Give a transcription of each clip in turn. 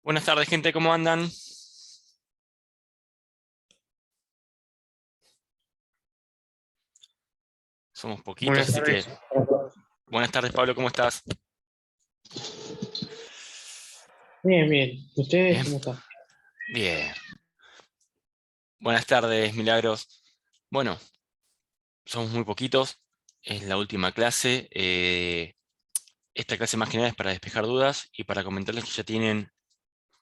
Buenas tardes, gente, ¿cómo andan? Somos poquitos, Buenas así que... tardes. Buenas tardes, Pablo, ¿cómo estás? Bien, bien. ¿Ustedes Bien, cómo están? bien. Buenas tardes, Milagros. Bueno, somos muy poquitos, es la última clase. Esta clase más que nada es para despejar dudas y para comentarles que ya tienen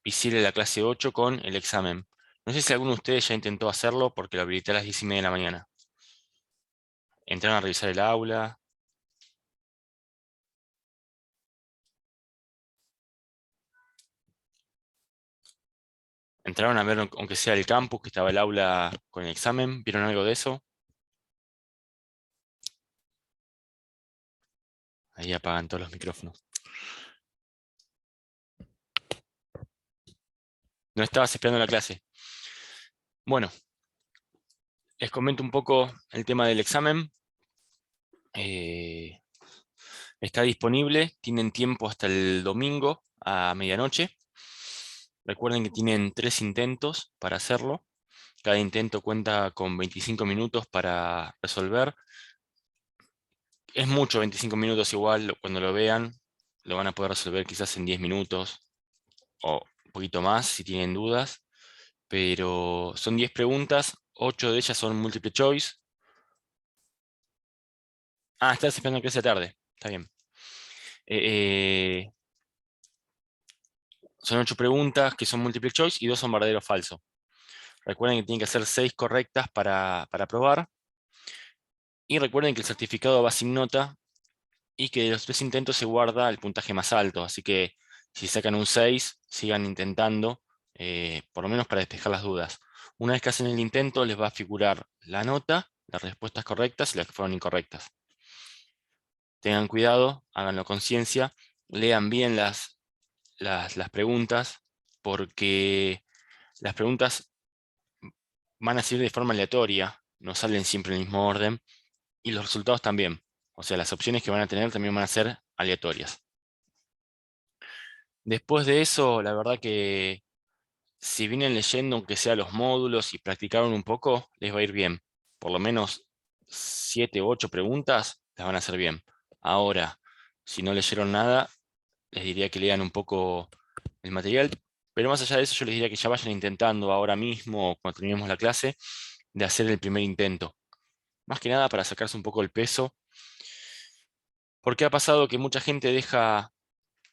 visible la clase 8 con el examen. No sé si alguno de ustedes ya intentó hacerlo porque lo habilité a las 10:30 de la mañana. Entraron a revisar el aula. Entraron a ver aunque sea el campus, que estaba el aula con el examen. ¿Vieron algo de eso? Ahí apagan todos los micrófonos. No estabas esperando la clase. Bueno, les comento un poco el tema del examen. Eh, Está disponible, tienen tiempo hasta el domingo a medianoche. Recuerden que tienen 3 intentos para hacerlo. Cada intento cuenta con 25 minutos para resolver. Es mucho 25 minutos igual, cuando lo vean, lo van a poder resolver quizás en 10 minutos o un poquito más si tienen dudas. Pero son 10 preguntas, 8 de ellas son multiple choice. Ah, estás esperando que sea tarde, está bien. Eh, eh, Son 8 preguntas que son multiple choice y 2 son verdadero o falso. Recuerden que tienen que hacer 6 correctas para probar. Y recuerden que el certificado va sin nota y que de los 3 intentos se guarda el puntaje más alto. Así que si sacan un 6, sigan intentando, por lo menos para despejar las dudas. Una vez que hacen el intento, les va a figurar la nota, las respuestas correctas y las que fueron incorrectas. Tengan cuidado, háganlo con ciencia, lean bien las preguntas, porque las preguntas van a salir de forma aleatoria, no salen siempre en el mismo orden, y los resultados también. O sea, las opciones que van a tener también van a ser aleatorias. Después de eso, la verdad que si vienen leyendo, aunque sea los módulos y practicaron un poco, les va a ir bien. Por lo menos 7 u 8 preguntas las van a hacer bien. Ahora, si no leyeron nada, les diría que lean un poco el material, pero más allá de eso yo les diría que ya vayan intentando ahora mismo, cuando terminemos la clase, de hacer el primer intento. Más que nada para sacarse un poco el peso, porque ha pasado que mucha gente deja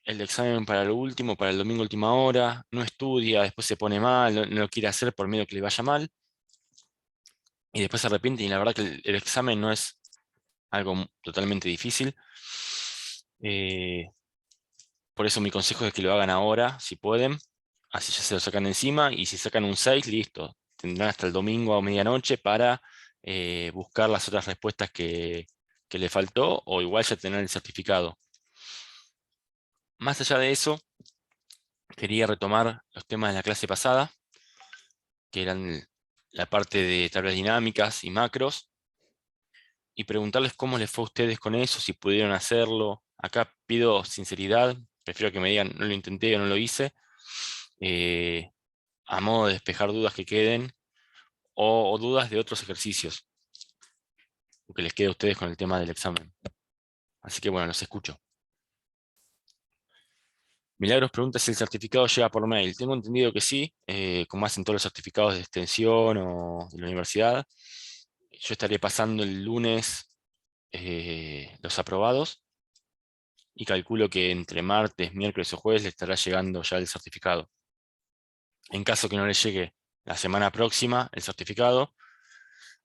el examen para lo último, para el domingo última hora, no estudia, después se pone mal, no lo quiere hacer por miedo que le vaya mal, y después se arrepiente, y la verdad que el examen no es algo totalmente difícil. Eh, por eso mi consejo es que lo hagan ahora, si pueden, así ya se lo sacan de encima, y si sacan un 6 listo, tendrán hasta el domingo a medianoche para buscar las otras respuestas que le faltó, o igual ya tener el certificado. Más allá de eso, quería retomar los temas de la clase pasada, que eran la parte de tablas dinámicas y macros, y preguntarles cómo les fue a ustedes con eso, si pudieron hacerlo. Acá pido sinceridad, prefiero que me digan no lo intenté o no lo hice, eh, a modo de despejar dudas que queden, o dudas de otros ejercicios, o que les quede a ustedes con el tema del examen. Así que bueno, los escucho. Milagros pregunta si el certificado llega por mail. Tengo entendido que sí, como hacen todos los certificados de extensión o de la universidad. Yo estaré pasando el lunes los aprobados y calculo que entre martes, miércoles o jueves le estará llegando ya el certificado. En caso que no le llegue la semana próxima el certificado,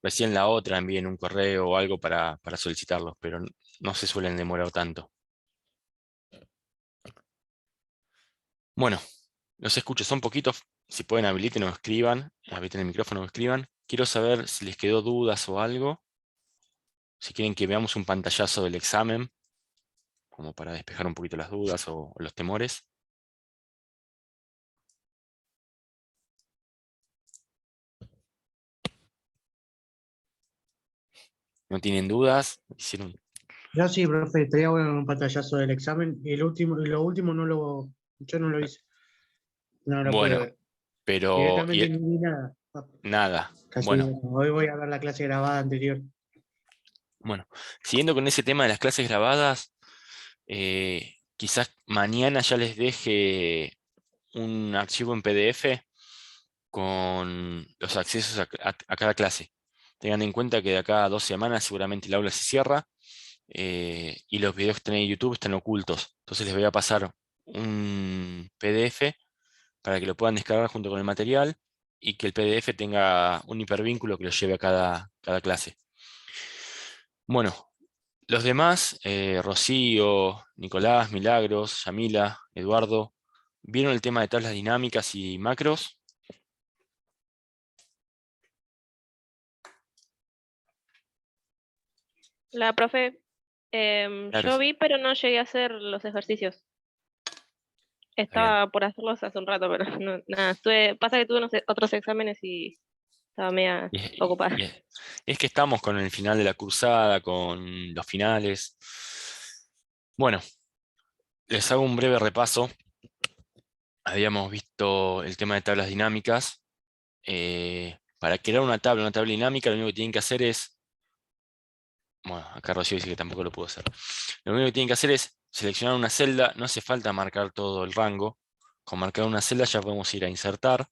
recién la otra envíen un correo o algo para solicitarlo, pero no se suelen demorar tanto. Bueno, los escucho, son poquitos. Si pueden, habiliten o escriban, habiliten el micrófono o escriban. Quiero saber si les quedó dudas o algo. Si quieren que veamos un pantallazo del examen, como para despejar un poquito las dudas o los temores. ¿No tienen dudas? Hicieron... Yo sí, profe, estaría bueno un pantallazo del examen. Y lo último no lo, yo no lo hice. No lo pude Bueno, ver. pero Directamente no vi nada. nada. Casi Bueno, hoy voy a ver la clase grabada anterior. bueno, siguiendo con ese tema de las clases grabadas, quizás mañana ya les deje un archivo en PDF con los accesos a cada clase. Tengan en cuenta que de acá a 2 semanas seguramente el aula se cierra, y los videos que están en YouTube están ocultos. Entonces les voy a pasar un PDF para que lo puedan descargar junto con el material y que el PDF tenga un hipervínculo que los lleve a cada clase. Bueno, los demás, Rocío, Nicolás, Milagros, Yamila, Eduardo, ¿vieron el tema de tablas dinámicas y macros? La profe, Claro, yo vi, pero no llegué a hacer los ejercicios. está bien. Estaba por hacerlos hace un rato, pero nada, pasa que tuve otros exámenes y estaba media Y, ocupada. es que estamos con el final de la cursada, con los finales. Bueno, les hago un breve repaso. Habíamos visto el tema de tablas dinámicas. Para crear una tabla dinámica, lo único que tienen que hacer es, bueno, acá Rocío dice que tampoco lo puedo hacer. Lo único que tienen que hacer es seleccionar una celda, no hace falta marcar todo el rango. Con marcar una celda ya podemos ir a insertar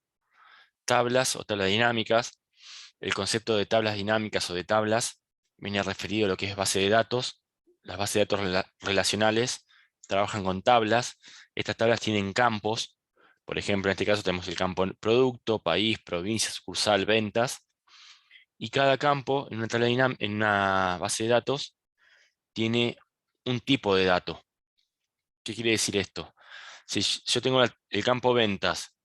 tablas o tablas dinámicas. El concepto de tablas dinámicas o de tablas viene referido a lo que es base de datos. Las bases de datos relacionales trabajan con tablas. Estas tablas tienen campos. Por ejemplo, en este caso tenemos el campo producto, país, provincia, sucursal, ventas. Y cada campo en una en una base de datos tiene un tipo de dato. ¿Qué quiere decir esto? Si yo tengo el campo ventas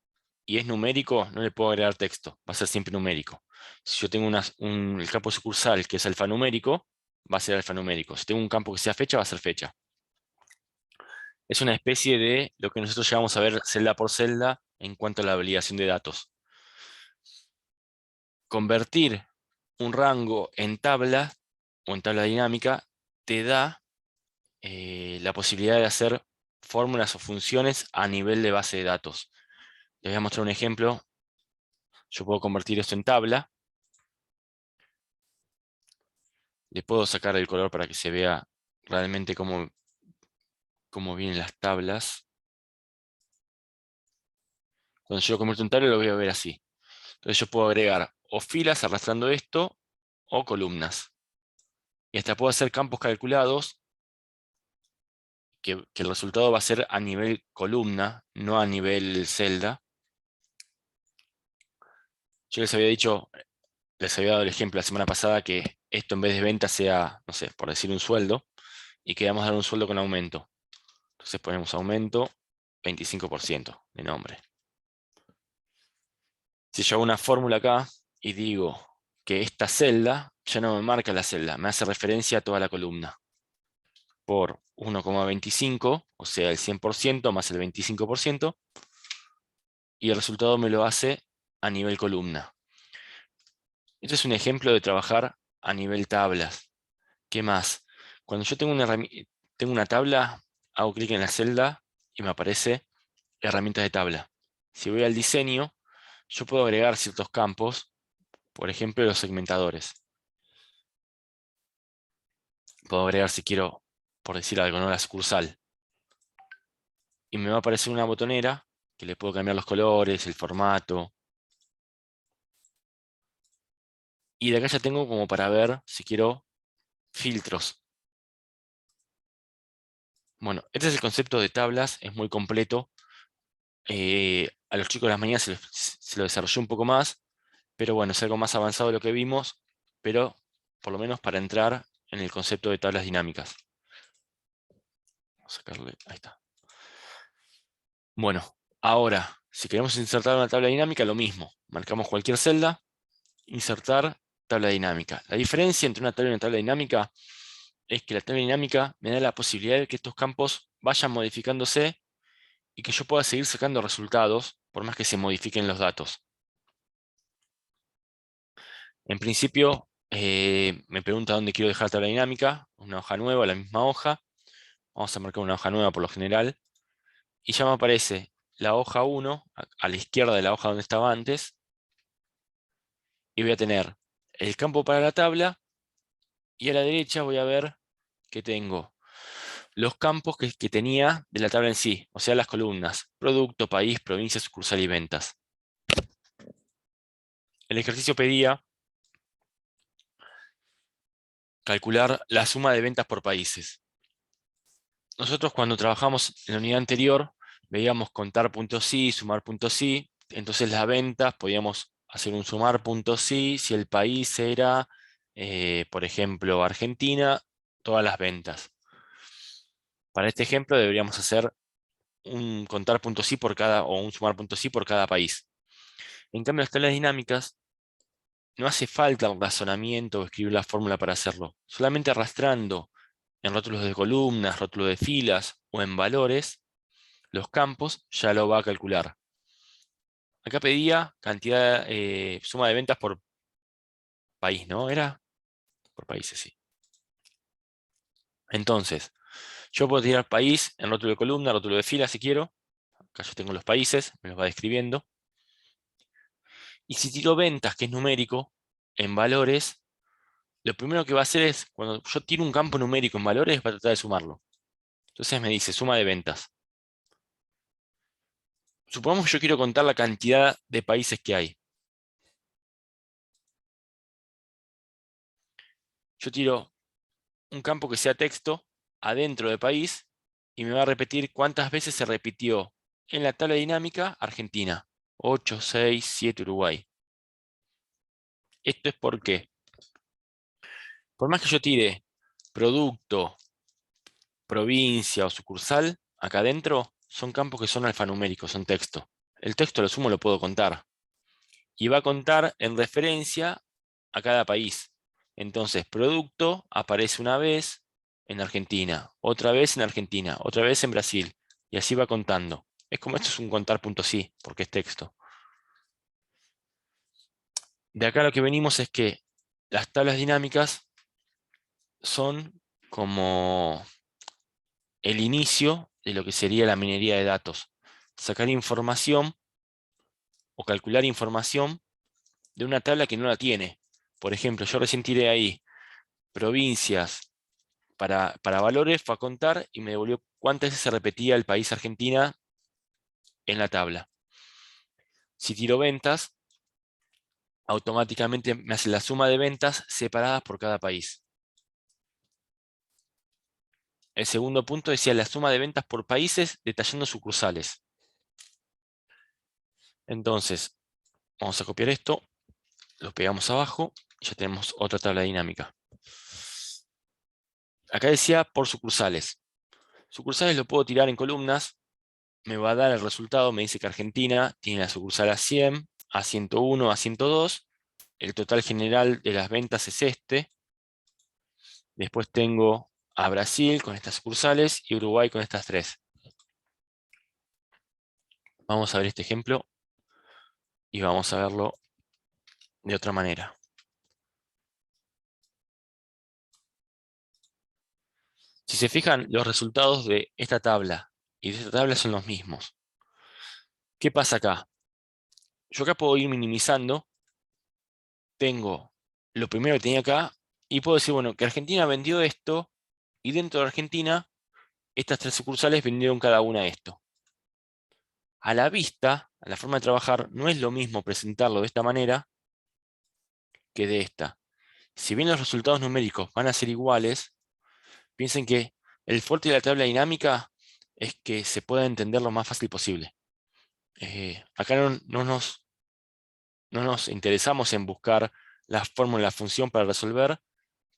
y es numérico, no le puedo agregar texto, va a ser siempre numérico. Si yo tengo el campo sucursal que es alfanumérico, va a ser alfanumérico. Si tengo un campo que sea fecha, va a ser fecha. Es una especie de lo que nosotros llamamos a ver celda por celda en cuanto a la validación de datos. Convertir un rango en tabla o en tabla dinámica te da la posibilidad de hacer fórmulas o funciones a nivel de base de datos. Les voy a mostrar un ejemplo. Yo puedo convertir esto en tabla. Le puedo sacar el color para que se vea realmente cómo vienen las tablas. Cuando yo lo convierto en tabla lo voy a ver así. Entonces yo puedo agregar o filas arrastrando esto o columnas. Y hasta puedo hacer campos calculados que el resultado va a ser a nivel columna, no a nivel celda. Yo les había dicho, les había dado el ejemplo la semana pasada que esto en vez de venta sea, no sé, por decir un sueldo, y queramos dar un sueldo con aumento. Entonces ponemos aumento 25% de nombre. Si yo hago una fórmula acá y digo que esta celda ya no me marca la celda, me hace referencia a toda la columna. Por 1,25, o sea, el 100% más el 25%, y el resultado me lo hace a nivel columna. Este es un ejemplo de trabajar a nivel tablas. ¿Qué más? Cuando yo tengo una tabla, hago clic en la celda y me aparece herramientas de tabla. Si voy al diseño, yo puedo agregar ciertos campos, por ejemplo, los segmentadores. Puedo agregar si quiero, por decir algo, ¿no? La sucursal. Y me va a aparecer una botonera que le puedo cambiar los colores, el formato. Y de acá ya tengo como para ver si quiero filtros. Bueno, este es el concepto de tablas, es muy completo. A los chicos de las mañanas se lo desarrolló un poco más, pero bueno, es algo más avanzado de lo que vimos, pero por lo menos para entrar en el concepto de tablas dinámicas. Vamos a sacarle, ahí está. Bueno, ahora, si queremos insertar una tabla dinámica, lo mismo. Marcamos cualquier celda, insertar tabla dinámica. La diferencia entre una tabla y una tabla dinámica es que la tabla dinámica me da la posibilidad de que estos campos vayan modificándose y que yo pueda seguir sacando resultados por más que se modifiquen los datos. En principio, me pregunta dónde quiero dejar tabla dinámica, una hoja nueva, la misma hoja. Vamos a marcar una hoja nueva por lo general. Y ya me aparece la hoja 1, a la izquierda de la hoja donde estaba antes, y voy a tener el campo para la tabla, y a la derecha voy a ver que tengo los campos que tenía de la tabla en sí, o sea, las columnas: producto, país, provincia, sucursal y ventas. El ejercicio pedía calcular la suma de ventas por países. Nosotros cuando trabajamos en la unidad anterior, veíamos contar puntos sí, sumar puntos sí. Entonces las ventas podíamos hacer un sumar puntos sí, si el país era, por ejemplo, Argentina, todas las ventas. Para este ejemplo deberíamos hacer un contar puntos sí por cada, o un sumar puntos sí por cada país. En cambio, las tablas dinámicas no hace falta un razonamiento o escribir la fórmula para hacerlo. Solamente arrastrando en rótulos de columnas, rótulos de filas o en valores, los campos ya lo va a calcular. Acá pedía cantidad, suma de ventas por país, ¿no? Era por países, sí. Entonces, yo puedo tirar país en rótulo de columna, rótulo de fila si quiero. Acá yo tengo los países, me los va describiendo. Y si tiro ventas, que es numérico, en valores, lo primero que va a hacer es, cuando yo tiro un campo numérico en valores, va a tratar de sumarlo. Entonces me dice suma de ventas. Supongamos que yo quiero contar la cantidad de países que hay. Yo tiro un campo que sea texto adentro de país y me va a repetir cuántas veces se repitió en la tabla dinámica Argentina. 8, 6, 7 Uruguay. Esto es porque, por más que yo tire producto, provincia o sucursal, acá adentro son campos que son alfanuméricos, son texto. El texto lo sumo lo puedo contar. Y va a contar en referencia a cada país. Entonces, producto aparece una vez en Argentina, otra vez en Argentina, otra vez en Brasil, y así va contando. Es como esto es un contar punto sí, porque es texto. De acá lo que venimos es que las tablas dinámicas son como el inicio de lo que sería la minería de datos. Sacar información o calcular información de una tabla que no la tiene. Por ejemplo, yo recién tiré ahí provincias para valores, fue a contar y me devolvió cuántas veces se repetía el país Argentina en la tabla. Si tiro ventas, automáticamente me hace la suma de ventas separadas por cada país. El segundo punto decía la suma de ventas por países detallando sucursales. Entonces, vamos a copiar esto, lo pegamos abajo y ya tenemos otra tabla dinámica. Acá decía por sucursales. Sucursales lo puedo tirar en columnas, me va a dar el resultado, me dice que Argentina tiene la sucursal A100, A101, A102. El total general de las ventas es este. Después tengo a Brasil con estas sucursales y Uruguay con estas tres. Vamos a ver este ejemplo y vamos a verlo de otra manera. Si se fijan, los resultados de esta tabla y de esta tabla son los mismos. ¿Qué pasa acá? Yo acá puedo ir minimizando. Tengo lo primero que tenía acá y puedo decir, bueno, que Argentina vendió esto y dentro de Argentina estas tres sucursales vendieron cada una esto. A la vista, a la forma de trabajar, no es lo mismo presentarlo de esta manera que de esta. Si bien los resultados numéricos van a ser iguales, piensen que el fuerte de la tabla dinámica es que se pueda entender lo más fácil posible. Acá no nos interesamos en buscar la fórmula, la función para resolver,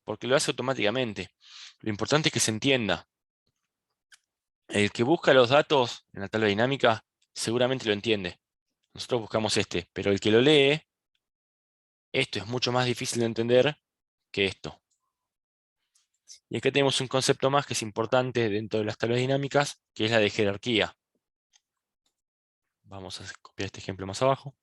porque lo hace automáticamente. Lo importante es que se entienda. El que busca los datos en la tabla dinámica seguramente lo entiende. Nosotros buscamos este, pero el que lo lee, esto es mucho más difícil de entender que esto. Y acá tenemos un concepto más que es importante dentro de las tablas dinámicas, que es la de jerarquía. Vamos a copiar este ejemplo más abajo.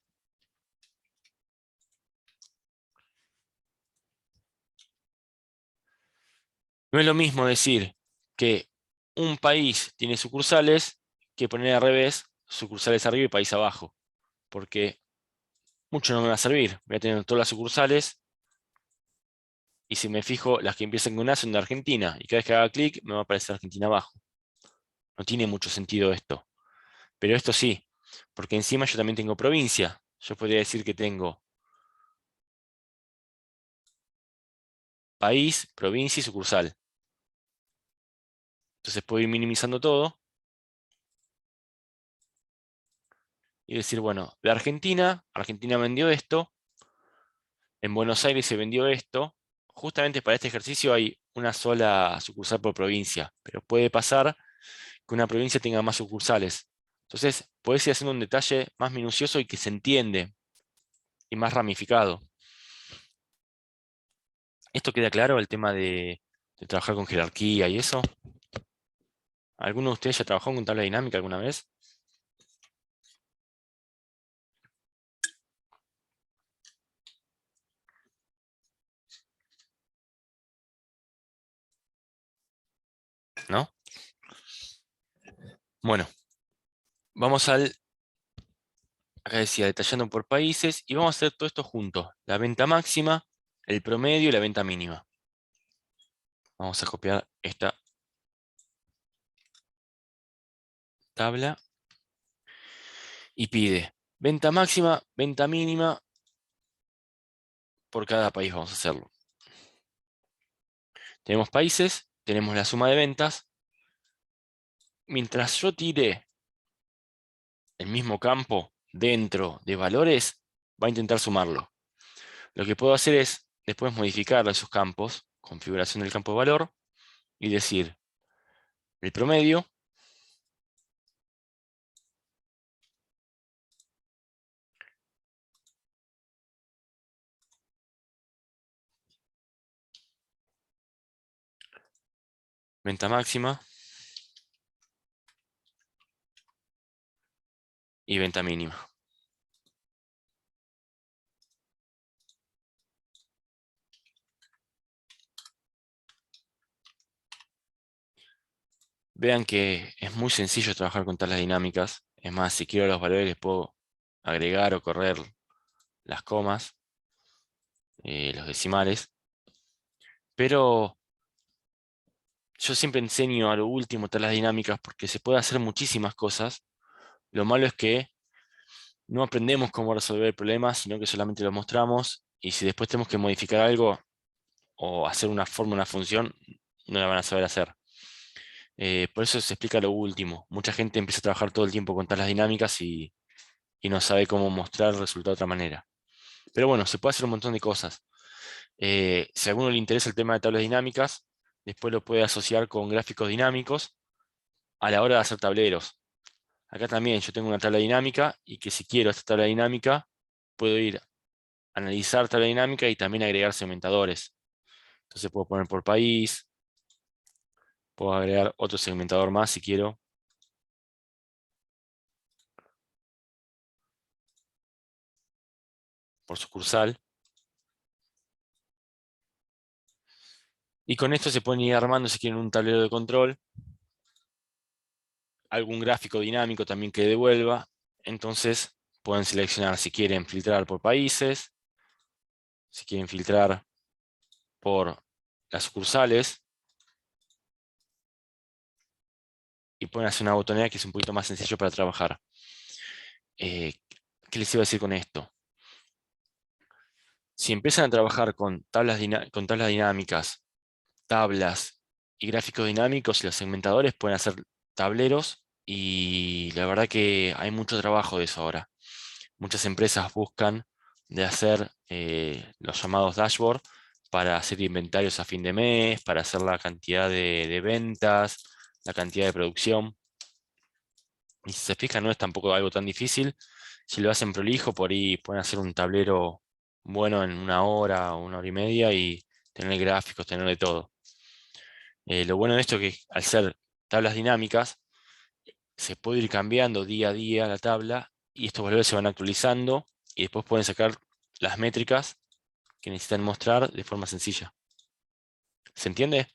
No es lo mismo decir que un país tiene sucursales que poner al revés sucursales arriba y país abajo, porque mucho no me va a servir. Voy a tener todas las sucursales y si me fijo, las que empiezan con A son de Argentina y cada vez que haga clic me va a aparecer Argentina abajo. No tiene mucho sentido esto, pero esto sí, porque encima yo también tengo provincia. Yo podría decir que tengo país, provincia y sucursal. Entonces puedo ir minimizando todo y decir, bueno, de Argentina, Argentina vendió esto, en Buenos Aires se vendió esto. Justamente para este ejercicio hay una sola sucursal por provincia, pero puede pasar que una provincia tenga más sucursales. Entonces, puedes ir haciendo un detalle más minucioso y que se entiende y más ramificado. ¿Esto queda claro, el tema de trabajar con jerarquía y eso? ¿Alguno de ustedes ya trabajó con tabla dinámica alguna vez? ¿No? Bueno, vamos acá decía, detallando por países, y vamos a hacer todo esto junto. La venta máxima, el promedio y la venta mínima. Vamos a copiar esta tabla y pide venta máxima, venta mínima por cada país. Vamos a hacerlo. Tenemos países, tenemos la suma de ventas. Mientras yo tire el mismo campo dentro de valores, va a intentar sumarlo. Lo que puedo hacer es después modificar esos campos, configuración del campo de valor, y decir el promedio venta máxima y venta mínima. Vean que es muy sencillo trabajar con tablas dinámicas. Es más, si quiero los valores les puedo agregar o correr las comas, los decimales. Pero yo siempre enseño a lo último tablas dinámicas porque se puede hacer muchísimas cosas. Lo malo es que no aprendemos cómo resolver el problema, sino que solamente lo mostramos. Y si después tenemos que modificar algo o hacer una forma, una función, no la van a saber hacer. Por eso se explica lo último. Mucha gente empieza a trabajar todo el tiempo con tablas dinámicas y no sabe cómo mostrar el resultado de otra manera. Pero bueno, se puede hacer un montón de cosas. Si a alguno le interesa el tema de tablas dinámicas, después lo puede asociar con gráficos dinámicos a la hora de hacer tableros. Acá también yo tengo una tabla dinámica y que si quiero esta tabla dinámica, puedo ir a analizar tabla dinámica y también agregar segmentadores. Entonces puedo poner por país, puedo agregar otro segmentador más si quiero. Por sucursal. Y con esto se pueden ir armando si quieren un tablero de control. Algún gráfico dinámico también que devuelva. Entonces pueden seleccionar si quieren filtrar por países, si quieren filtrar por las sucursales. Y pueden hacer una botonera que es un poquito más sencillo para trabajar. ¿Qué les iba a decir con esto? Si empiezan a trabajar con tablas dinámicas, tablas y gráficos dinámicos, y los segmentadores pueden hacer tableros y la verdad que hay mucho trabajo de eso ahora. Muchas empresas buscan de hacer los llamados dashboard para hacer inventarios a fin de mes, para hacer la cantidad de ventas, la cantidad de producción. Y si se fijan, no es tampoco algo tan difícil. Si lo hacen prolijo, por ahí pueden hacer un tablero bueno en 1 hora o 1 hora y media y tener gráficos, tener de todo. Lo bueno de esto es que al ser tablas dinámicas, se puede ir cambiando día a día la tabla y estos valores se van actualizando y después pueden sacar las métricas que necesitan mostrar de forma sencilla. ¿Se entiende?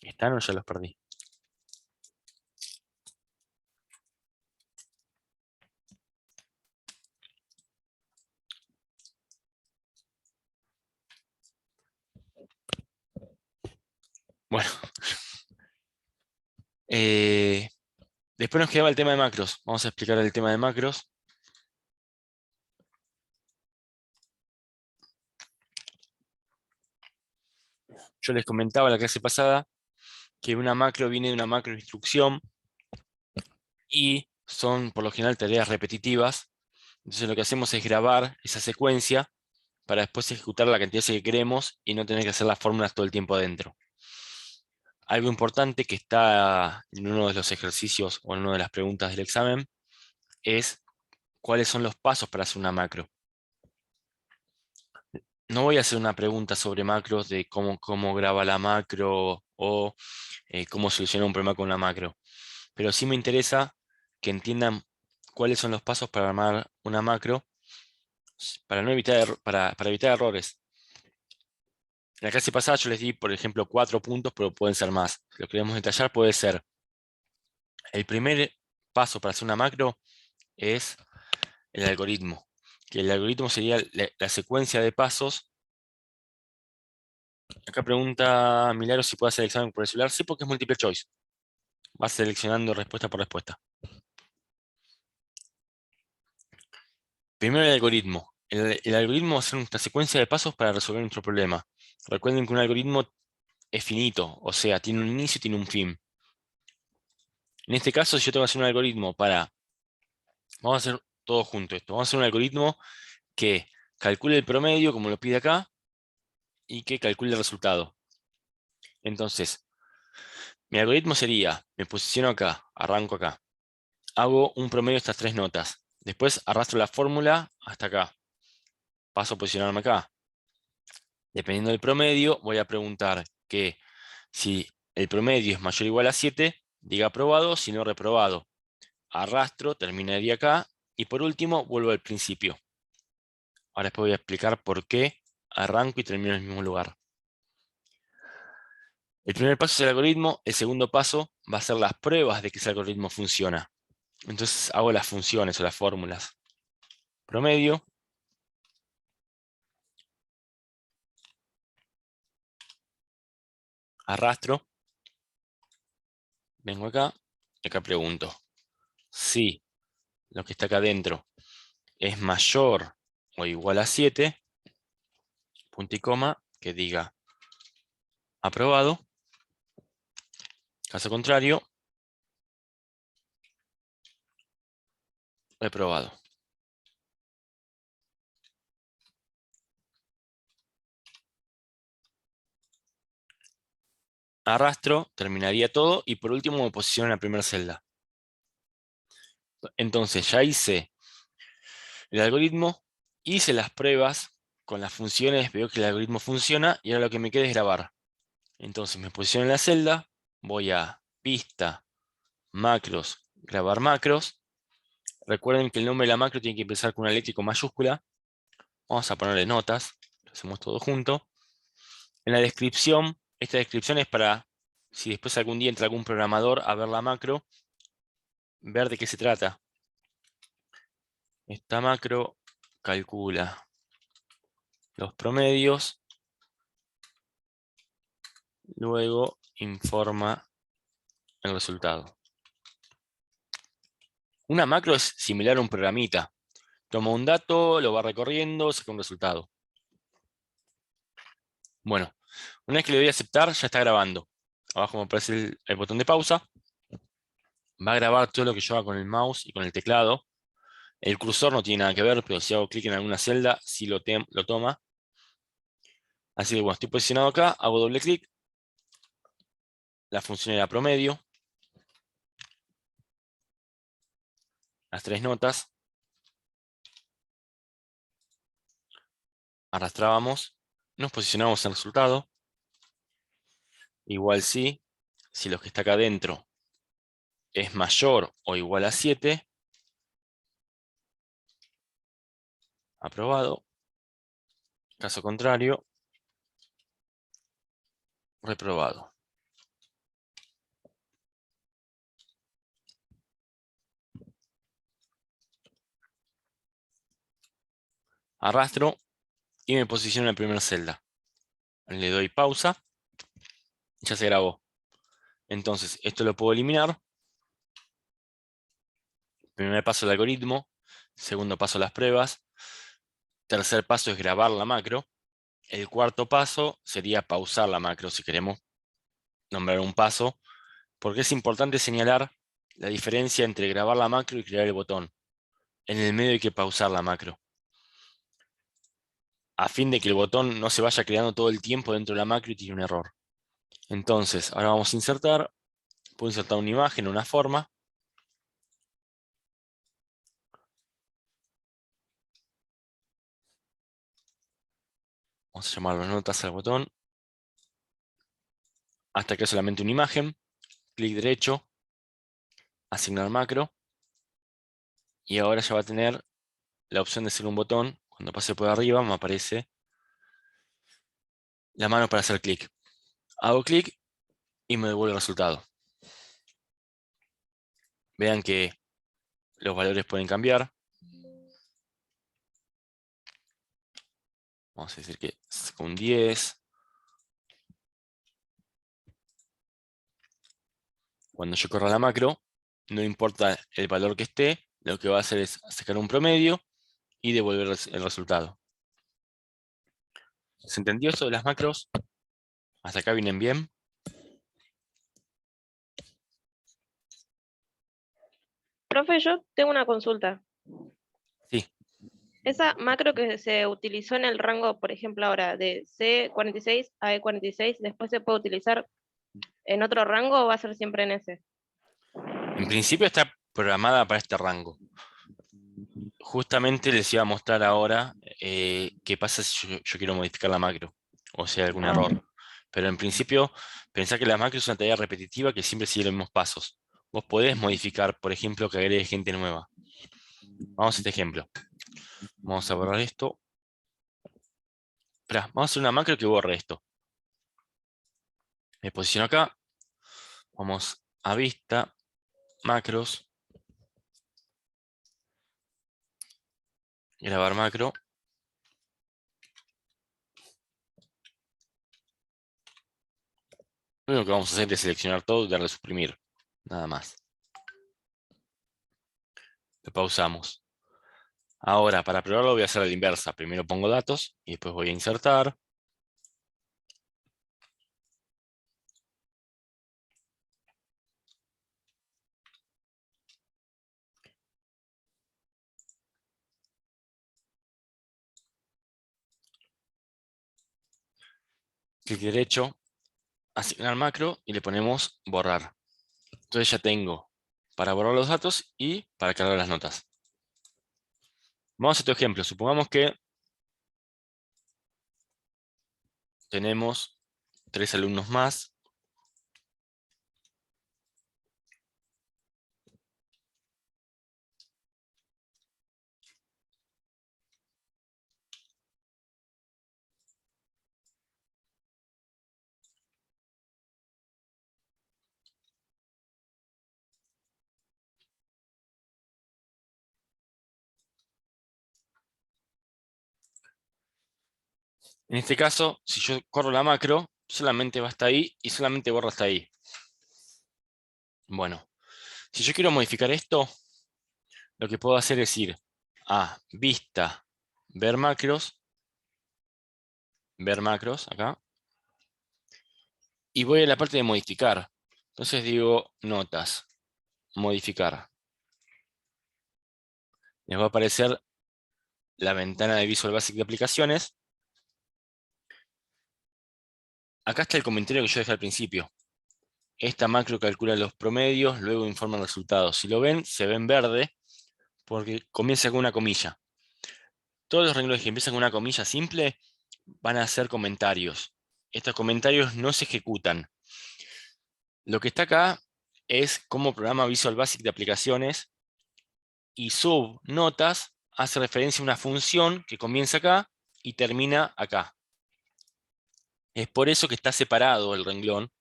¿Están o ya los perdí? Después nos quedaba el tema de macros. Vamos a explicar el tema de macros. Yo les comentaba en la clase pasada que una macro viene de una macro instrucción y son por lo general tareas repetitivas. Entonces lo que hacemos es grabar esa secuencia para después ejecutar la cantidad que queremos y no tener que hacer las fórmulas todo el tiempo adentro. Algo importante que está en uno de los ejercicios o en una de las preguntas del examen es cuáles son los pasos para hacer una macro. No voy a hacer una pregunta sobre macros de cómo graba la macro o cómo soluciona un problema con una macro, pero sí me interesa que entiendan cuáles son los pasos para armar una macro para evitar errores. En la clase pasada yo les di, por ejemplo, 4 puntos, pero pueden ser más. Si lo queremos detallar, puede ser: el primer paso para hacer una macro es el algoritmo, que el algoritmo sería la secuencia de pasos. Acá pregunta Milagro si puede hacer el examen por el celular. Sí, porque es multiple choice. Vas seleccionando respuesta por respuesta. Primero el algoritmo. El algoritmo va a ser nuestra secuencia de pasos para resolver nuestro problema. Recuerden que un algoritmo es finito, o sea, tiene un inicio y tiene un fin. En este caso, si yo tengo que hacer un algoritmo vamos a hacer todo junto esto. Vamos a hacer un algoritmo que calcule el promedio, como lo pide acá, y que calcule el resultado. Entonces, mi algoritmo sería: me posiciono acá, arranco acá, hago un promedio de estas 3 notas, después arrastro la fórmula hasta acá, paso a posicionarme acá. Dependiendo del promedio, voy a preguntar que si el promedio es mayor o igual a 7, diga aprobado, si no reprobado. Arrastro, terminaría acá, y por último vuelvo al principio. Ahora después voy a explicar por qué arranco y termino en el mismo lugar. El primer paso es el algoritmo, el segundo paso va a ser las pruebas de que ese algoritmo funciona. Entonces hago las funciones o las fórmulas. Promedio. Arrastro. Vengo acá. Y acá pregunto si lo que está acá adentro es mayor o igual a 7, punto y coma, que diga aprobado. Caso contrario, reprobado. Arrastro, terminaría todo, y por último me posiciono en la primera celda. Entonces ya hice el algoritmo, hice las pruebas con las funciones, veo que el algoritmo funciona y ahora lo que me queda es grabar. Entonces me posiciono en la celda, voy a pista, macros, grabar macros. Recuerden que el nombre de la macro tiene que empezar con una letra y con mayúscula. Vamos a ponerle notas, lo hacemos todo junto. En la descripción, esta descripción es para, si después algún día entra algún programador a ver la macro, ver de qué se trata. Esta macro calcula los promedios, luego informa el resultado. Una macro es similar a un programita. Toma un dato, lo va recorriendo, saca un resultado. Bueno, una vez que le doy a aceptar, ya está grabando. Abajo me aparece el botón de pausa. Va a grabar todo lo que yo haga con el mouse y con el teclado. El cursor no tiene nada que ver, pero si hago clic en alguna celda, sí lo toma. Así que bueno, estoy posicionado acá, hago doble clic. La función era promedio. Las 3 notas. Arrastrábamos. Nos posicionamos en el resultado. Igual sí, si lo que está acá adentro es mayor o igual a 7, aprobado. Caso contrario, reprobado. Arrastro y me posiciono en la primera celda. Le doy pausa. Ya se grabó. Entonces, esto lo puedo eliminar. Primer paso el algoritmo. Segundo paso las pruebas. Tercer paso es grabar la macro. El cuarto paso sería pausar la macro si queremos nombrar un paso, porque es importante señalar la diferencia entre grabar la macro y crear el botón. En el medio hay que pausar la macro, a fin de que el botón no se vaya creando todo el tiempo dentro de la macro y tiene un error. Entonces, ahora vamos a insertar. Puedo insertar una imagen, una forma. Vamos a llamar las notas al botón. Hasta que es solamente una imagen. Clic derecho. Asignar macro. Y ahora ya va a tener la opción de ser un botón. Cuando pase por arriba me aparece la mano para hacer clic. Hago clic y me devuelve el resultado. Vean que los valores pueden cambiar. Vamos a decir que es un 10. Cuando yo corra la macro, no importa el valor que esté, lo que va a hacer es sacar un promedio y devolver el resultado. ¿Se entendió eso de las macros? ¿Hasta acá vienen bien? Profe, yo tengo una consulta. Sí. Esa macro que se utilizó en el rango, por ejemplo, ahora de C46 a E46, ¿después se puede utilizar en otro rango o va a ser siempre en ese? En principio está programada para este rango. Justamente les iba a mostrar ahora qué pasa si yo quiero modificar la macro, o si hay algún Ah, error. Pero en principio, pensá que la macro es una tarea repetitiva que siempre sigue los mismos pasos. Vos podés modificar, por ejemplo, que agregue gente nueva. Vamos a este ejemplo. Vamos a borrar esto. Esperá, vamos a hacer una macro que borre esto. Me posiciono acá. Vamos a vista, macros, grabar macro. Lo único que vamos a hacer es seleccionar todo y darle a suprimir. Nada más. Lo pausamos. Ahora, para probarlo voy a hacer a la inversa. Primero pongo datos y después voy a insertar. Clic derecho, asignar macro y le ponemos borrar. Entonces ya tengo para borrar los datos y para cargar las notas. Vamos a otro ejemplo. Supongamos que tenemos 3 alumnos más. En este caso, si yo corro la macro, solamente va hasta ahí y solamente borra hasta ahí. Bueno, si yo quiero modificar esto, lo que puedo hacer es ir a vista, ver macros acá, y voy a la parte de modificar. Entonces digo notas, modificar. Les va a aparecer la ventana de Visual Basic de aplicaciones. Acá está el comentario que yo dejé al principio. Esta macro calcula los promedios, luego informa los resultados. Si lo ven, se ve en verde porque comienza con una comilla. Todos los renglones que empiezan con una comilla simple van a ser comentarios. Estos comentarios no se ejecutan. Lo que está acá es cómo programa Visual Basic de aplicaciones y subnotas hace referencia a una función que comienza acá y termina acá. Es por eso que está separado el renglón,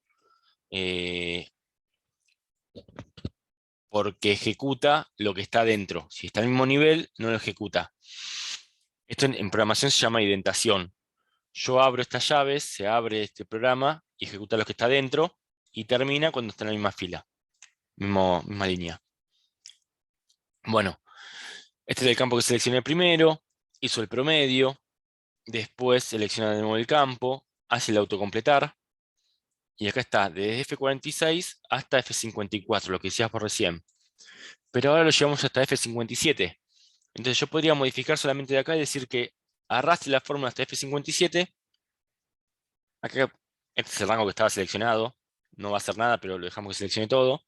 porque ejecuta lo que está dentro. Si está al mismo nivel, no lo ejecuta. Esto en programación se llama indentación. Yo abro estas llaves, se abre este programa y ejecuta lo que está dentro, y termina cuando está en la misma fila, misma línea. Bueno, este es el campo que seleccioné primero, hizo el promedio, después selecciona de nuevo el campo, hace el autocompletar, y acá está, desde F46 hasta F54, lo que decías por recién. Pero ahora lo llevamos hasta F57. Entonces yo podría modificar solamente de acá y decir que arrastre la fórmula hasta F57. Acá, este es el rango que estaba seleccionado. No va a hacer nada, pero lo dejamos que seleccione todo.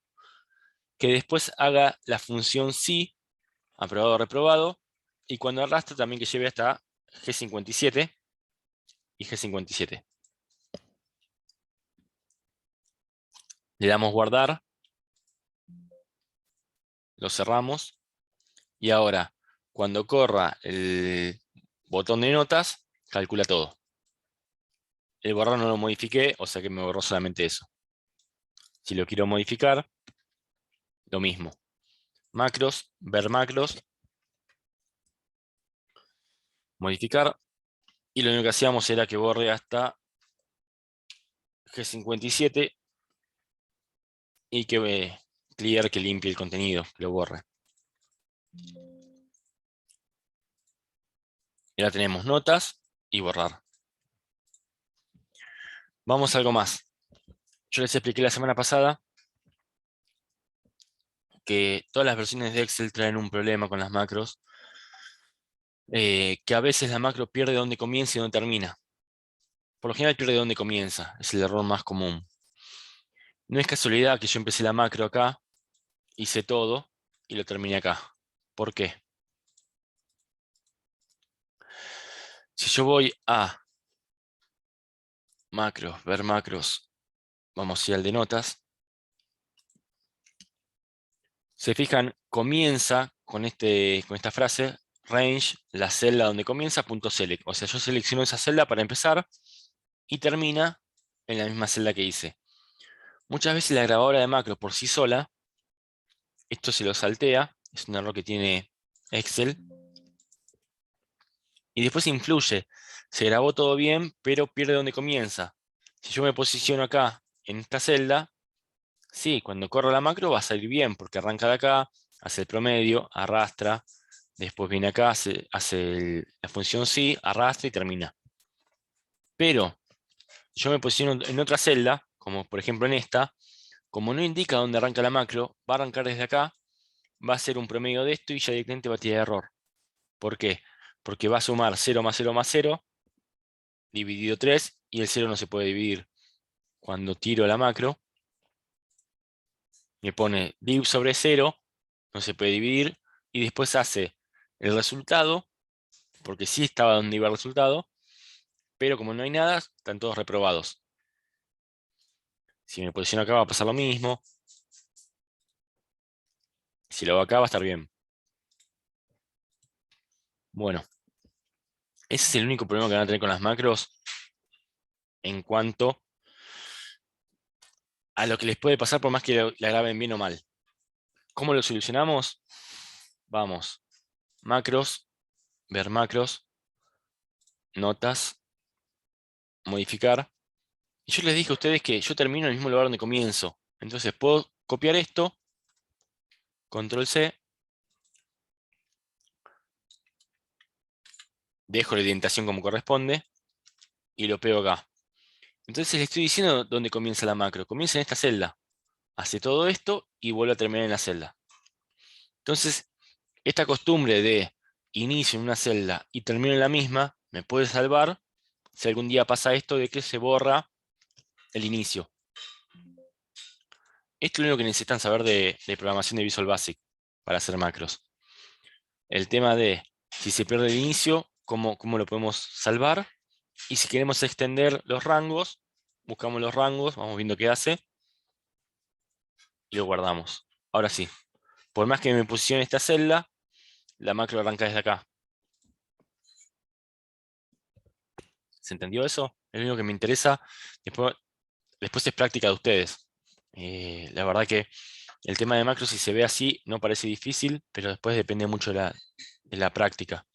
Que después haga la función sí, aprobado o reprobado. Y cuando arrastre también que lleve hasta G57 y G57. Le damos guardar. Lo cerramos. Y ahora, cuando corra el botón de notas, calcula todo. El borrar no lo modifiqué, o sea que me borró solamente eso. Si lo quiero modificar, lo mismo. Macros, ver macros, modificar. Y lo único que hacíamos era que borre hasta G57 y que clear, que limpie el contenido, que lo borre. Y ahora tenemos notas y borrar. Vamos a algo más. Yo les expliqué la semana pasada que todas las versiones de Excel traen un problema con las macros, que a veces la macro pierde dónde comienza y dónde termina. Por lo general pierde dónde comienza, es el error más común. No es casualidad que yo empecé la macro acá, hice todo y lo terminé acá. ¿Por qué? Si yo voy a macros, ver macros, vamos a ir al de notas. Se fijan, comienza con esta frase, range, la celda donde comienza, punto select. O sea, yo selecciono esa celda para empezar y termina en la misma celda que hice. Muchas veces la grabadora de macros por sí sola, esto se lo saltea, es un error que tiene Excel, y después influye. Se grabó todo bien, pero pierde donde comienza. Si yo me posiciono acá, en esta celda, sí, cuando corro la macro va a salir bien, porque arranca de acá, hace el promedio, arrastra, después viene acá, hace la función sí, arrastra y termina. Pero yo me posiciono en otra celda, como por ejemplo en esta, como no indica dónde arranca la macro, va a arrancar desde acá, va a hacer un promedio de esto y ya directamente va a tirar error. ¿Por qué? Porque va a sumar 0 más 0 más 0, dividido 3, y el 0 no se puede dividir. Cuando tiro la macro, me pone div sobre 0, no se puede dividir, y después hace el resultado, porque sí estaba donde iba el resultado, pero como no hay nada, están todos reprobados. Si me posiciono acá va a pasar lo mismo. Si lo hago acá va a estar bien. Bueno, ese es el único problema que van a tener con las macros en cuanto a lo que les puede pasar por más que la graben bien o mal. ¿Cómo lo solucionamos? Vamos, macros, ver macros, notas, modificar. Y yo les dije a ustedes que yo termino en el mismo lugar donde comienzo. Entonces puedo copiar esto, control C, dejo la indentación como corresponde y lo pego acá. Entonces le estoy diciendo dónde comienza la macro. Comienza en esta celda. Hace todo esto y vuelve a terminar en la celda. Entonces, esta costumbre de inicio en una celda y termino en la misma, me puede salvar si algún día pasa esto de que se borra el inicio. Esto es lo único que necesitan saber de programación de Visual Basic para hacer macros. El tema de si se pierde el inicio, cómo lo podemos salvar. Y si queremos extender los rangos, buscamos los rangos, vamos viendo qué hace. Y lo guardamos. Ahora sí, por más que me posicione esta celda, la macro arranca desde acá. ¿Se entendió eso? Es lo único que me interesa. Después es práctica de ustedes. La verdad que el tema de macros, si se ve así, no parece difícil, pero después depende mucho de la práctica.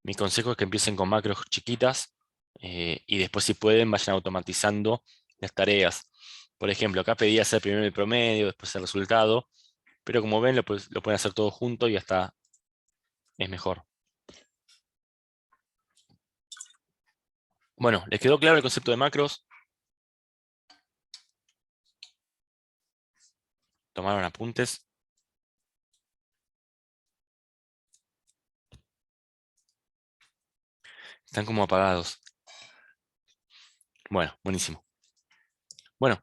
Mi consejo es que empiecen con macros chiquitas y después, si pueden, vayan automatizando las tareas. Por ejemplo, acá pedía hacer primero el promedio, después el resultado, pero como ven, lo pueden hacer todo junto y hasta es mejor. Bueno, ¿les quedó claro el concepto de macros? ¿Tomaron apuntes? Están como apagados. Bueno, buenísimo. Bueno,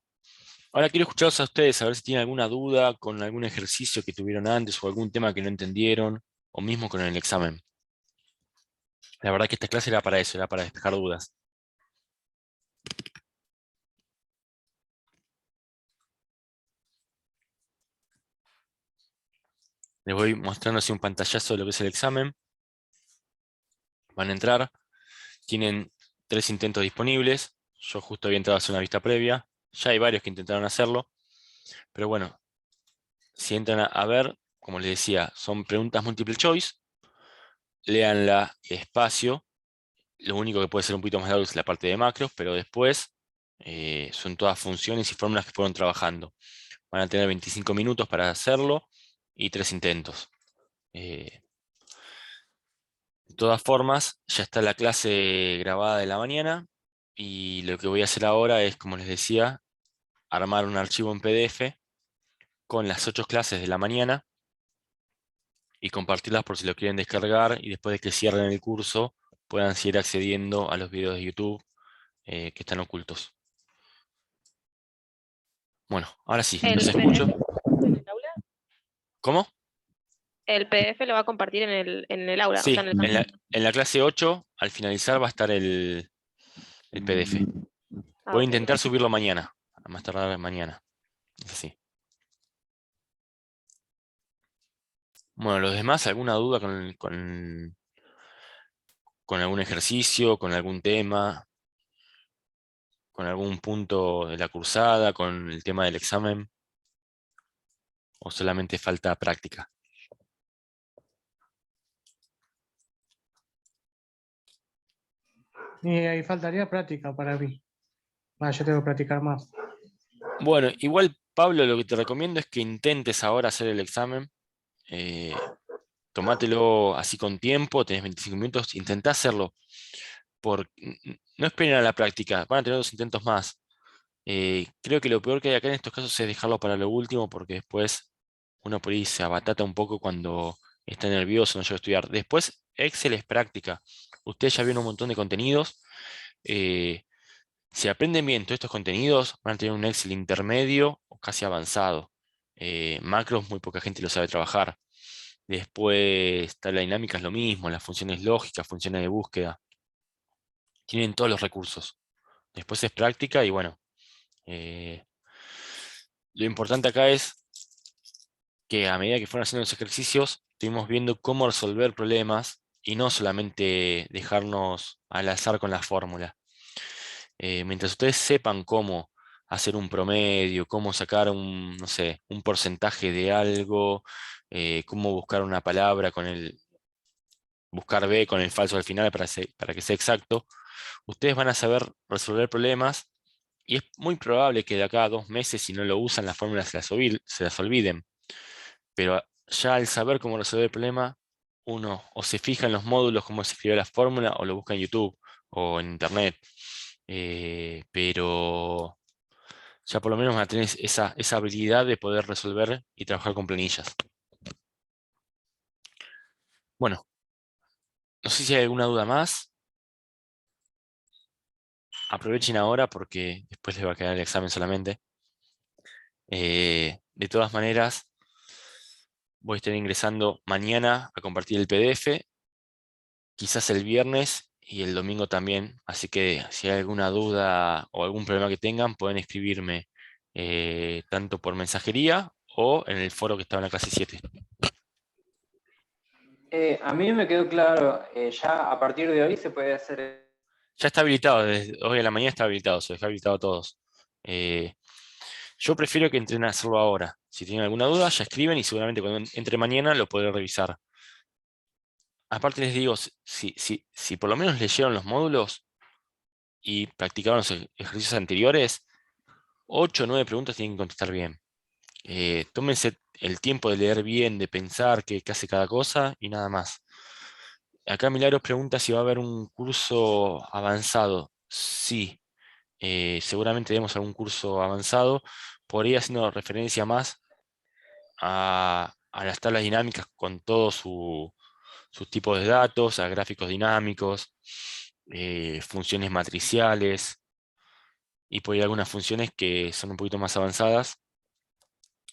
ahora quiero escucharlos a ustedes, a ver si tienen alguna duda con algún ejercicio que tuvieron antes o algún tema que no entendieron, o mismo con el examen. La verdad que esta clase era para eso, era para despejar dudas. Les voy mostrando así un pantallazo de lo que es el examen. Van a entrar, tienen 3 intentos disponibles. Yo justo había entrado a hacer una vista previa. Ya hay varios que intentaron hacerlo. Pero bueno, si entran a ver, como les decía, son preguntas multiple choice. Léanla despacio. Lo único que puede ser un poquito más largo es la parte de macros, pero después son todas funciones y fórmulas que fueron trabajando. Van a tener 25 minutos para hacerlo y 3 intentos. De todas formas, ya está la clase grabada de la mañana y lo que voy a hacer ahora es, como les decía, armar un archivo en PDF con las 8 clases de la mañana y compartirlas por si lo quieren descargar y después de que cierren el curso puedan seguir accediendo a los videos de YouTube que están ocultos. Bueno, ahora sí, ¿El los escucho. PDF en el aula? ¿Cómo? El PDF lo va a compartir en el aula, o Sí, sea, en el en la clase 8, al finalizar va a estar el PDF. Ah, Voy a ok. intentar subirlo mañana, a más tardar mañana. Es así. Bueno, los demás, ¿alguna duda con algún ejercicio, con algún tema, con algún punto de la cursada, con el tema del examen? ¿O solamente falta práctica? Y ahí faltaría práctica para mí. Yo tengo que practicar más. Bueno, igual, Pablo, lo que te recomiendo es que intentes ahora hacer el examen. eh, Tomátelo así con tiempo, tenés 25 minutos, intentá hacerlo. No esperen a la práctica, van a tener 2 intentos más. Creo que lo peor que hay acá en estos casos es dejarlo para lo último, porque después uno por ahí se abatata un poco cuando está nervioso, no llega a estudiar. Después, Excel es práctica. Ustedes ya vieron un montón de contenidos. eh, si aprenden bien todos estos contenidos, van a tener un Excel intermedio o casi avanzado. Macros, muy poca gente lo sabe trabajar. Después, tabla dinámica es lo mismo, las funciones lógicas, funciones de búsqueda. Tienen todos los recursos. Después es práctica y bueno, eh, lo importante acá es que a medida que fueron haciendo los ejercicios, estuvimos viendo cómo resolver problemas y no solamente dejarnos al azar con la fórmula. Mientras ustedes sepan cómo hacer un promedio, cómo sacar un, no sé, un porcentaje de algo, cómo buscar una palabra buscar B con el falso al final para que sea exacto, ustedes van a saber resolver problemas y es muy probable que de acá a 2 meses, si no lo usan, las fórmulas se las olviden. Pero ya al saber cómo resolver el problema, uno o se fija en los módulos, cómo se escribe la fórmula, o lo busca en YouTube o en Internet. Pero ya por lo menos van a tener esa habilidad de poder resolver y trabajar con planillas. Bueno, no sé si hay alguna duda más. Aprovechen ahora porque después les va a quedar el examen solamente. De todas maneras, voy a estar ingresando mañana a compartir el PDF, quizás el viernes y el domingo también. Así que si hay alguna duda o algún problema que tengan, pueden escribirme tanto por mensajería o en el foro que estaba en la clase 7. A mí me quedó claro, ya a partir de hoy se puede hacer. Ya está habilitado, desde hoy a la mañana está habilitado, se dejó habilitado a todos. Yo prefiero que entren a hacerlo ahora. Si tienen alguna duda, ya escriben y seguramente cuando entre mañana lo podré revisar. Aparte les digo, si por lo menos leyeron los módulos y practicaron los ejercicios anteriores, 8 o 9 preguntas tienen que contestar bien. Tómense el tiempo de leer bien, de pensar qué hace cada cosa y nada más. Acá Milagros pregunta si va a haber un curso avanzado. Sí, seguramente tenemos algún curso avanzado. Por ahí haciendo referencia más a las tablas dinámicas con todos sus tipos de datos, a gráficos dinámicos, funciones matriciales y por ahí algunas funciones que son un poquito más avanzadas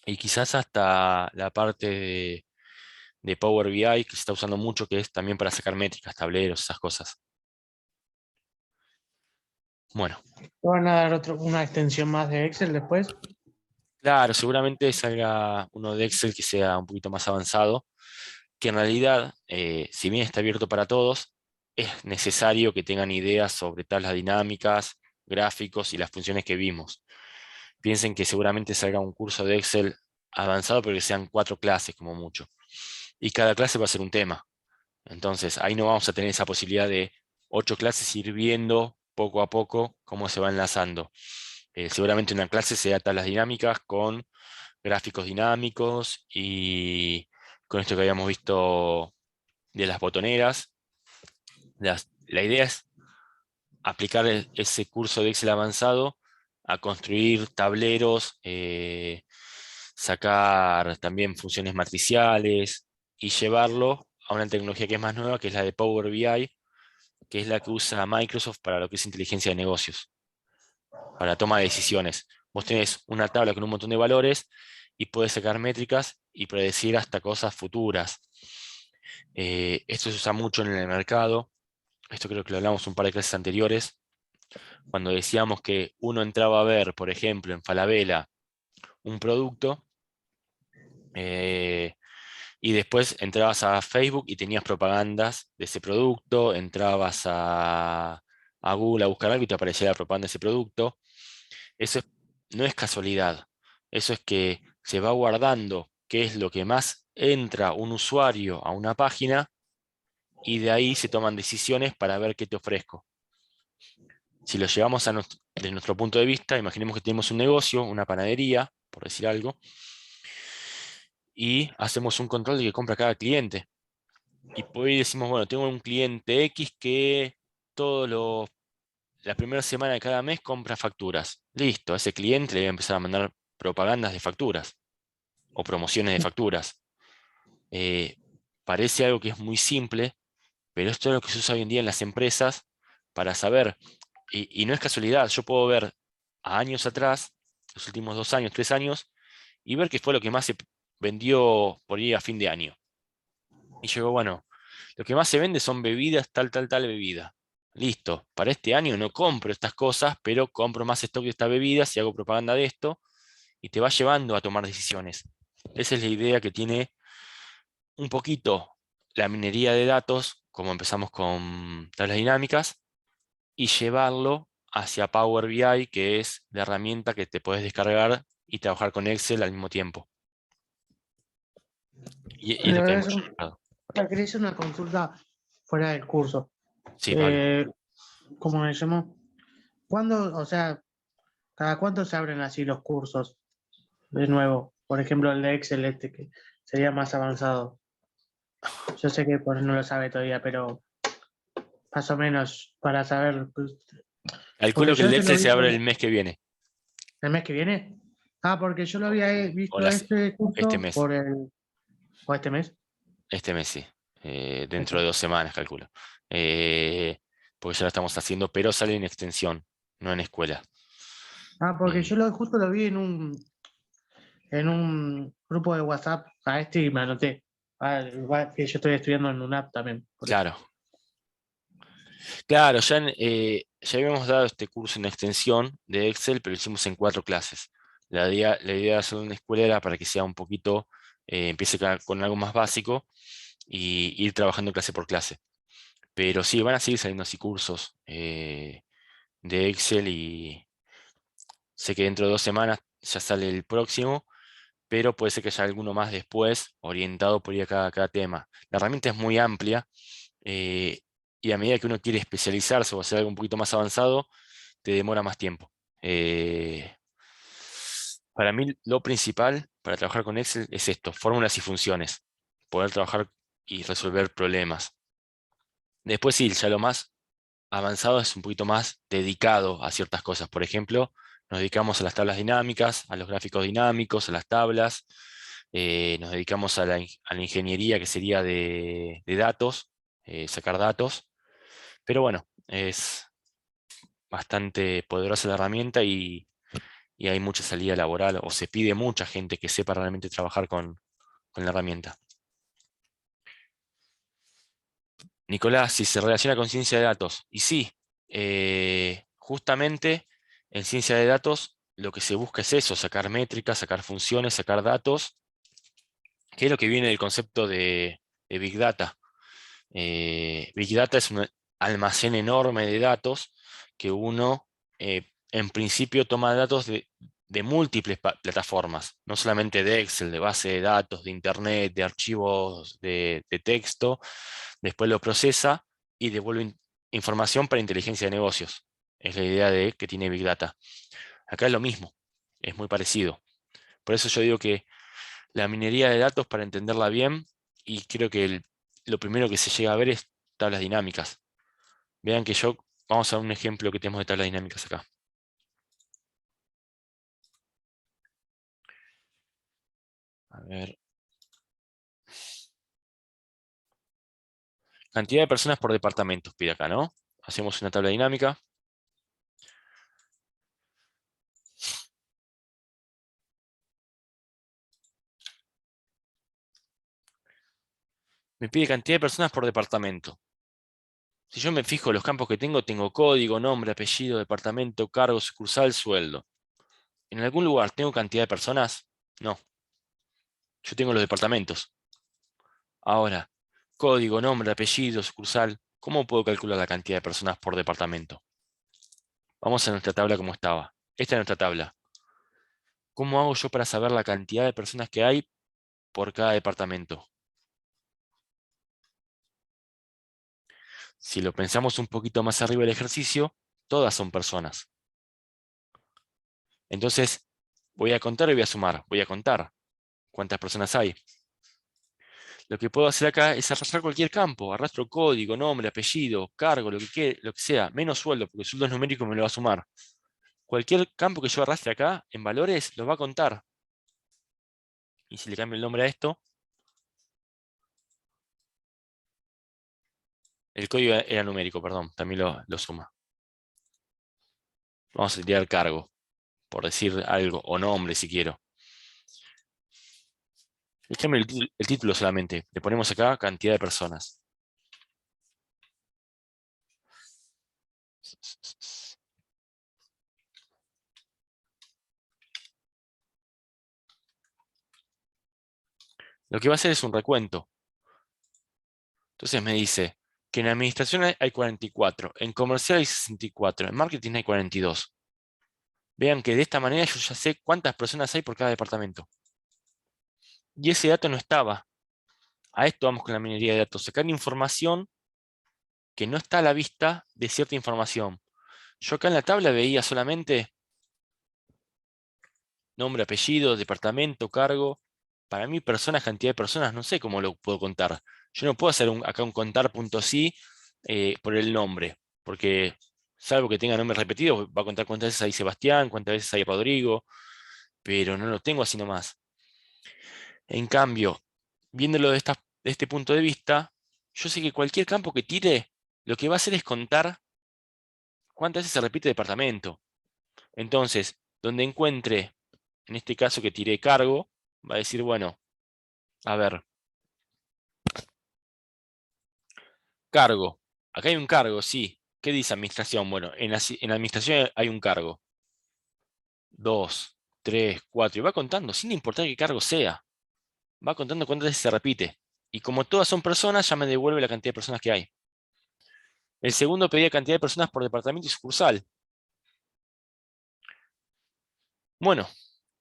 y quizás hasta la parte de Power BI que se está usando mucho, que es también para sacar métricas, tableros, esas cosas. Bueno, ¿Te van a dar una extensión más de Excel después? claro, seguramente salga uno de Excel que sea un poquito más avanzado, que en realidad, si bien está abierto para todos, es necesario que tengan ideas sobre tablas dinámicas, gráficos y las funciones que vimos. Piensen que seguramente salga un curso de Excel avanzado, pero que sean 4 clases como mucho. Y cada clase va a ser un tema. Entonces, ahí no vamos a tener esa posibilidad de 8 clases ir viendo poco a poco cómo se va enlazando. Seguramente una clase sea tablas dinámicas con gráficos dinámicos y con esto que habíamos visto de las botoneras. La idea es aplicar ese curso de Excel avanzado a construir tableros, sacar también funciones matriciales y llevarlo a una tecnología que es más nueva, que es la de Power BI, que es la que usa Microsoft para lo que es inteligencia de negocios, para toma de decisiones. Vos tenés una tabla con un montón de valores y puedes sacar métricas y predecir hasta cosas futuras. Esto se usa mucho en el mercado. Esto creo que lo hablamos un par de clases anteriores, cuando decíamos que uno entraba a ver, por ejemplo, en Falabella, un producto, y después entrabas a Facebook y tenías propagandas de ese producto, entrabas a Google a buscar algo y te aparecía la propaganda de ese producto. No es casualidad, eso es que se va guardando qué es lo que más entra un usuario a una página y de ahí se toman decisiones para ver qué te ofrezco. Si lo llevamos desde nuestro punto de vista, imaginemos que tenemos un negocio, una panadería, por decir algo, y hacemos un control de que compra cada cliente. Y por ahí decimos, bueno, tengo un cliente X que la primera semana de cada mes compra facturas. Listo, a ese cliente le voy a empezar a mandar propagandas de facturas o promociones de facturas. Eh, Parece algo que es muy simple, pero esto es lo que se usa hoy en día en las empresas para saber, y no es casualidad, yo puedo ver a años atrás, los últimos 2 años, 3 años, y ver qué fue lo que más se vendió por ahí a fin de año. Y yo digo, bueno, lo que más se vende son bebidas, tal bebida. Listo, para este año no compro estas cosas, pero compro más stock de estas bebidas y hago propaganda de esto, y te va llevando a tomar decisiones. Esa es la idea que tiene un poquito la minería de datos, como empezamos con tablas dinámicas, y llevarlo hacia Power BI, que es la herramienta que te puedes descargar y trabajar con Excel al mismo tiempo. Y es lo que hemos llegado. Quería hacer una consulta fuera del curso. Sí, Pablo. ¿Cómo me llamo? ¿Cuándo, o sea, cada cuánto se abren así los cursos de nuevo? Por ejemplo, el de Excel este, que sería más avanzado. Yo sé que pues, no lo sabe todavía, pero más o menos para saber. Pues, porque Calculo que yo el de este lo Excel vi se abre el mes que viene, el mes que viene. Ah, porque yo lo había o visto este este curso mes, por o este mes. este mes sí, dentro Este. de 2 semanas, calculo. Eh, Porque ya lo estamos haciendo, pero sale en extensión, no en escuela. Ah, porque Eh, yo justo lo vi en un grupo de WhatsApp a este y me anoté. Ah, igual que yo estoy estudiando en UNAP también, por eso. claro, claro, ya habíamos dado este curso en extensión de Excel, pero lo hicimos en 4 clases. La idea de hacer una escuela era para que sea un poquito, empiece con algo más básico y ir trabajando clase por clase. Pero sí, van a seguir saliendo así cursos de Excel y sé que dentro de 2 semanas ya sale el próximo, pero puede ser que haya alguno más después, orientado por ahí a cada tema. La herramienta es muy amplia, eh, y a medida que uno quiere especializarse o hacer algo un poquito más avanzado, te demora más tiempo. Eh, Para mí lo principal para trabajar con Excel es esto, fórmulas y funciones. Poder trabajar y resolver problemas. Después sí, ya lo más avanzado es un poquito más dedicado a ciertas cosas. Por ejemplo, nos dedicamos a las tablas dinámicas, a los gráficos dinámicos, a las tablas. Nos dedicamos a la ingeniería que sería de datos, sacar datos. Pero bueno, es bastante poderosa la herramienta y hay mucha salida laboral o se pide mucha gente que sepa realmente trabajar con la herramienta. Nicolás, si se relaciona con ciencia de datos. Y sí, justamente en ciencia de datos lo que se busca es eso, sacar métricas, sacar funciones, sacar datos, que es lo que viene del concepto de Big Data. Big Data es un almacén enorme de datos que uno, en principio, toma datos de múltiples plataformas, no solamente de Excel, de base de datos, de Internet, de archivos de texto, después lo procesa y devuelve información para inteligencia de negocios. Es la idea de que tiene Big Data. Acá es lo mismo, es muy parecido. Por eso yo digo que la minería de datos, para entenderla bien, y creo que lo primero que se llega a ver es tablas dinámicas. Vean que vamos a un ejemplo que tenemos de tablas dinámicas acá. A ver. Cantidad de personas por departamentos, pide acá, ¿no? Hacemos una tabla dinámica. Me pide cantidad de personas por departamento. Si yo me fijo en los campos que tengo código, nombre, apellido, departamento, cargo, sucursal, sueldo. ¿En algún lugar tengo cantidad de personas? No. Yo tengo los departamentos. Ahora, código, nombre, apellido, sucursal. ¿Cómo puedo calcular la cantidad de personas por departamento? Vamos a nuestra tabla como estaba. Esta es nuestra tabla. ¿Cómo hago yo para saber la cantidad de personas que hay por cada departamento? Si lo pensamos un poquito más arriba del ejercicio, todas son personas. Entonces, voy a contar y voy a sumar. Voy a contar cuántas personas hay. Lo que puedo hacer acá es arrastrar cualquier campo. Arrastro código, nombre, apellido, cargo, lo que sea. Menos sueldo, porque el sueldo es numérico y me lo va a sumar. Cualquier campo que yo arrastre acá, en valores, los va a contar. Y si le cambio el nombre a esto, el código era numérico, perdón, también lo suma. Vamos a tirar cargo, por decir algo, o nombre si quiero. Le cambio el título solamente. Le ponemos acá cantidad de personas. Lo que va a hacer es un recuento. Entonces me dice que en administración hay 44, en comercial hay 64, en marketing hay 42. Vean que de esta manera yo ya sé cuántas personas hay por cada departamento. Y ese dato no estaba. A esto vamos con la minería de datos. Sacar información que no está a la vista de cierta información. Yo acá en la tabla veía solamente nombre, apellido, departamento, cargo. Para mí, personas, cantidad de personas, no sé cómo lo puedo contar. Yo no puedo hacer acá un contar.sí por el nombre, porque salvo que tenga nombres repetidos, va a contar cuántas veces hay Sebastián, cuántas veces hay Rodrigo, pero no lo tengo así nomás. En cambio, viéndolo de este punto de vista, yo sé que cualquier campo que tire, lo que va a hacer es contar cuántas veces se repite departamento. Entonces, donde encuentre, en este caso que tiré cargo, va a decir, bueno, a ver, cargo. Acá hay un cargo, sí. ¿Qué dice administración? Bueno, en administración hay un cargo. 2, 3, 4. Y va contando, sin importar qué cargo sea. Va contando cuántas veces se repite. Y como todas son personas, ya me devuelve la cantidad de personas que hay. El segundo pedía cantidad de personas por departamento y sucursal. Bueno,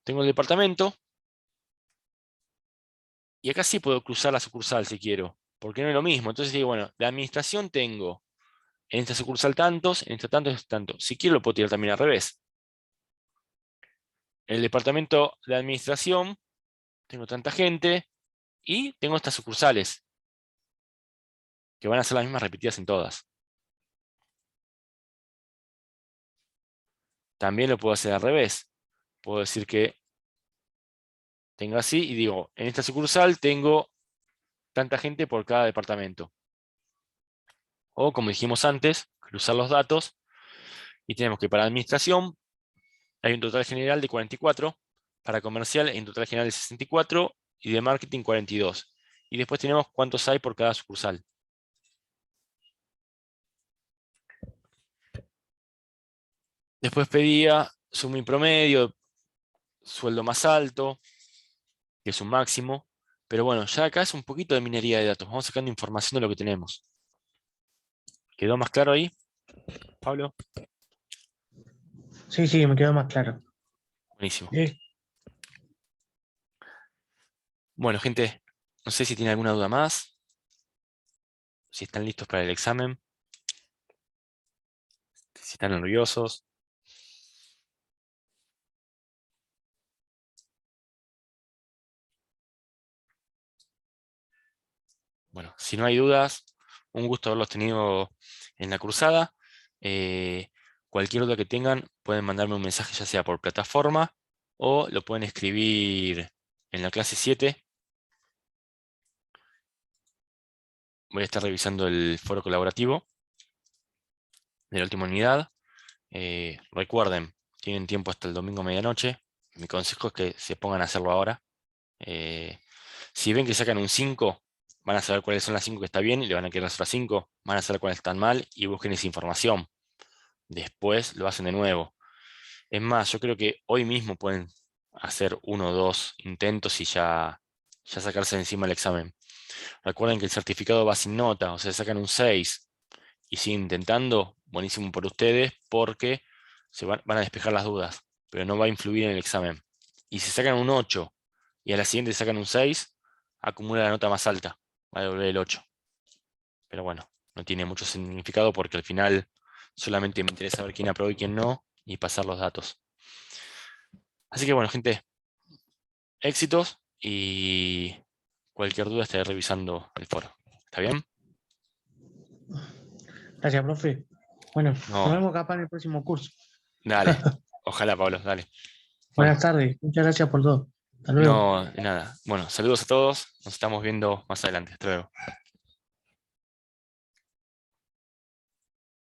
tengo el departamento. Y acá sí puedo cruzar la sucursal si quiero. Porque no es lo mismo. Entonces digo, bueno, de administración tengo en esta sucursal tantos, en esta tantos, en esta tantos. Si quiero lo puedo tirar también al revés. el departamento de administración, tengo tanta gente, y tengo estas sucursales, que van a ser las mismas repetidas en todas. También lo puedo hacer al revés. Puedo decir que tengo así y digo, en esta sucursal tengo tanta gente por cada departamento. O como dijimos antes, cruzar los datos y tenemos que para administración hay un total general de 44, para comercial hay un total general de 64 y de marketing 42. Y después tenemos cuántos hay por cada sucursal. Después pedía suma y promedio, sueldo más alto, que es un máximo. Pero bueno, ya acá es un poquito de minería de datos. Vamos sacando información de lo que tenemos. ¿Quedó más claro ahí, Pablo? Sí, sí, me quedó más claro. Buenísimo. Sí. Bueno, gente, no sé si tienen alguna duda más. Si están listos para el examen. Si están nerviosos. Bueno, si no hay dudas, un gusto haberlos tenido en la cursada. Cualquier duda que tengan, pueden mandarme un mensaje ya sea por plataforma o lo pueden escribir en la clase 7. Voy a estar revisando el foro colaborativo de la última unidad. Recuerden, tienen tiempo hasta el domingo a medianoche. Mi consejo es que se pongan a hacerlo ahora. Si ven que sacan un 5, van a saber cuáles son las 5 que está bien y le van a querer hacer las 5. Van a saber cuáles están mal y busquen esa información. Después lo hacen de nuevo. Es más, yo creo que hoy mismo pueden hacer 1 o 2 intentos y ya sacarse de encima el examen. Recuerden que el certificado va sin nota, o sea, sacan un 6 y siguen intentando, buenísimo por ustedes, porque van a despejar las dudas, pero no va a influir en el examen. Y si sacan un 8 y a la siguiente sacan un 6, acumula la nota más alta, va a devolver el 8. Pero bueno, no tiene mucho significado porque al final solamente me interesa ver quién aprobó y quién no, y pasar los datos. Así que bueno, gente, éxitos y cualquier duda estaré revisando el foro. ¿Está bien? Gracias, profe. Bueno, No, nos vemos capaz en el próximo curso. dale. Ojalá, Pablo, dale. Bueno, Buenas tardes. Muchas gracias por todo. Hasta luego. no, de nada. Bueno, saludos a todos. Nos estamos viendo más adelante. Hasta luego.